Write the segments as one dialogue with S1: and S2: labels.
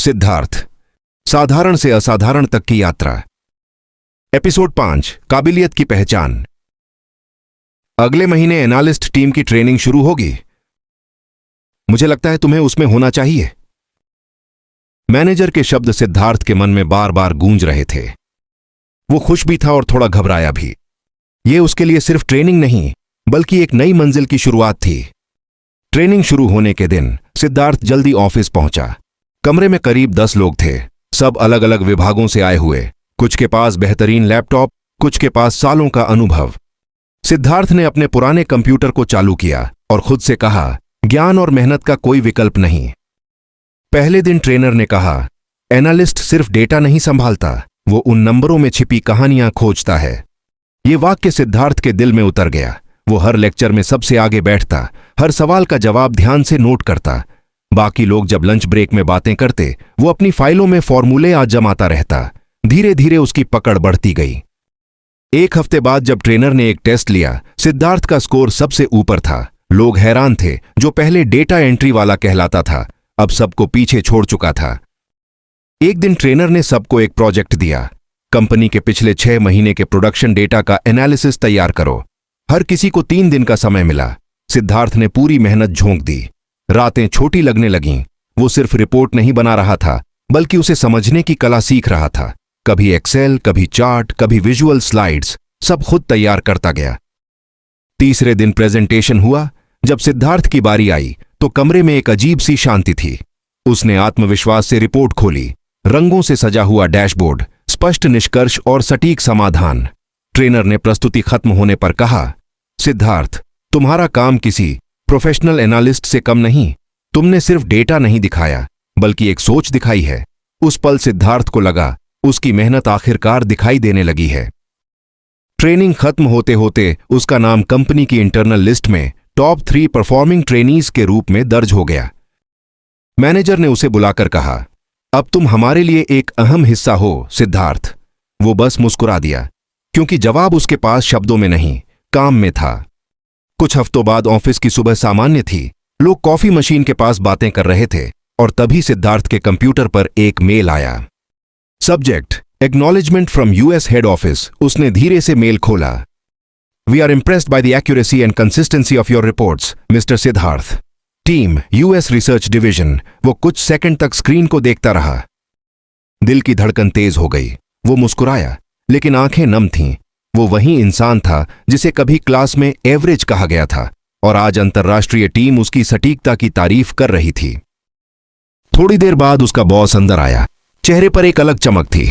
S1: सिद्धार्थ, साधारण से असाधारण तक की यात्रा। एपिसोड 5, काबिलियत की पहचान। अगले महीने एनालिस्ट टीम की ट्रेनिंग शुरू होगी। मुझे लगता है तुम्हें उसमें होना चाहिए। मैनेजर के शब्द सिद्धार्थ के मन में बार बार गूंज रहे थे। वो खुश भी था और थोड़ा घबराया भी। ये उसके लिए सिर्फ ट्रेनिंग नहीं, बल्कि एक नई मंजिल की शुरुआत थी। ट्रेनिंग शुरू होने के दिन सिद्धार्थ जल्दी ऑफिस पहुंचा। कमरे में करीब 10 लोग थे, सब अलग अलग विभागों से आए हुए। कुछ के पास बेहतरीन लैपटॉप, कुछ के पास सालों का अनुभव। सिद्धार्थ ने अपने पुराने कंप्यूटर को चालू किया और खुद से कहा, ज्ञान और मेहनत का कोई विकल्प नहीं। पहले दिन ट्रेनर ने कहा, एनालिस्ट सिर्फ डेटा नहीं संभालता, वो उन नंबरों में छिपी कहानियां खोजता है। ये वाक्य सिद्धार्थ के दिल में उतर गया। वो हर लेक्चर में सबसे आगे बैठता, हर सवाल का जवाब ध्यान से नोट करता। बाकी लोग जब लंच ब्रेक में बातें करते, वो अपनी फाइलों में फॉर्मूले आजमाता रहता। धीरे धीरे उसकी पकड़ बढ़ती गई। एक हफ्ते बाद जब ट्रेनर ने एक टेस्ट लिया, सिद्धार्थ का स्कोर सबसे ऊपर था। लोग हैरान थे। जो पहले डेटा एंट्री वाला कहलाता था, अब सबको पीछे छोड़ चुका था। एक दिन ट्रेनर ने सबको एक प्रोजेक्ट दिया। कंपनी के पिछले 6 महीने के प्रोडक्शन डेटा का एनालिसिस तैयार करो। हर किसी को 3 दिन का समय मिला। सिद्धार्थ ने पूरी मेहनत झोंक दी। रातें छोटी लगने लगीं। वो सिर्फ रिपोर्ट नहीं बना रहा था, बल्कि उसे समझने की कला सीख रहा था। कभी एक्सेल, कभी चार्ट, कभी विजुअल स्लाइड्स, सब खुद तैयार करता गया। तीसरे दिन प्रेजेंटेशन हुआ। जब सिद्धार्थ की बारी आई तो कमरे में एक अजीब सी शांति थी। उसने आत्मविश्वास से रिपोर्ट खोली। रंगों से सजा हुआ डैशबोर्ड, स्पष्ट निष्कर्ष और सटीक समाधान। ट्रेनर ने प्रस्तुति खत्म होने पर कहा, सिद्धार्थ, तुम्हारा काम किसी प्रोफेशनल एनालिस्ट से कम नहीं। तुमने सिर्फ डेटा नहीं दिखाया, बल्कि एक सोच दिखाई है। उस पल सिद्धार्थ को लगा, उसकी मेहनत आखिरकार दिखाई देने लगी है। ट्रेनिंग खत्म होते होते उसका नाम कंपनी की इंटरनल लिस्ट में टॉप 3 परफॉर्मिंग ट्रेनीज के रूप में दर्ज हो गया। मैनेजर ने उसे बुलाकर कहा, अब तुम हमारे लिए एक अहम हिस्सा हो, सिद्धार्थ। वो बस मुस्कुरा दिया, क्योंकि जवाब उसके पास शब्दों में नहीं, काम में था। कुछ हफ्तों बाद ऑफिस की सुबह सामान्य थी। लोग कॉफी मशीन के पास बातें कर रहे थे और तभी सिद्धार्थ के कंप्यूटर पर एक मेल आया। Subject, acknowledgement from US head office. उसने धीरे से मेल खोला। We are impressed by the accuracy and consistency of your reports, mister Siddharth. Team, US research division. वो कुछ सेकंड तक स्क्रीन को देखता रहा। दिल की धड़कन तेज हो गई। वो मुस्कुराया, लेकिन आंखें नम थीं। वो वही इंसान था जिसे कभी क्लास में एवरेज कहा गया था, और आज अंतर्राष्ट्रीय टीम उसकी सटीकता की तारीफ कर रही थी। थोड़ी देर बाद उसका बॉस अंदर आया। चेहरे पर एक अलग चमक थी।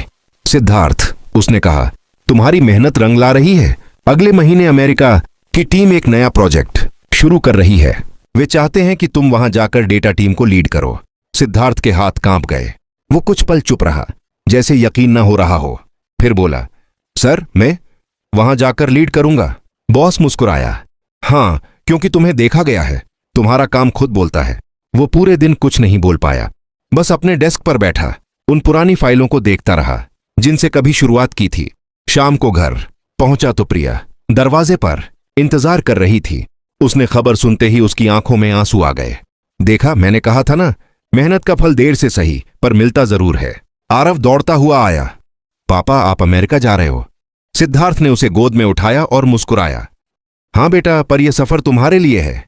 S1: सिद्धार्थ, उसने कहा, तुम्हारी मेहनत रंग ला रही है। अगले महीने अमेरिका की टीम एक नया प्रोजेक्ट शुरू कर रही है। वे चाहते हैं कि तुम वहां जाकर डेटा टीम को लीड करो। सिद्धार्थ के हाथ कांप गए। वो कुछ पल चुप रहा, जैसे यकीन न हो रहा हो। फिर बोला, सर, मैं वहां जाकर लीड करूंगा। बॉस मुस्कुराया, हां, क्योंकि तुम्हें देखा गया है। तुम्हारा काम खुद बोलता है। वो पूरे दिन कुछ नहीं बोल पाया, बस अपने डेस्क पर बैठा, उन पुरानी फाइलों को देखता रहा जिनसे कभी शुरुआत की थी। शाम को घर पहुंचा तो प्रिया दरवाजे पर इंतजार कर रही थी। उसने खबर सुनते ही उसकी आंखों में आंसू आ गए। देखा, मैंने कहा था ना, मेहनत का फल देर से सही, पर मिलता जरूर है। आरव दौड़ता हुआ आया। पापा, आप अमेरिका जा रहे हो? सिद्धार्थ ने उसे गोद में उठाया और मुस्कुराया। हां बेटा, पर यह सफर तुम्हारे लिए है।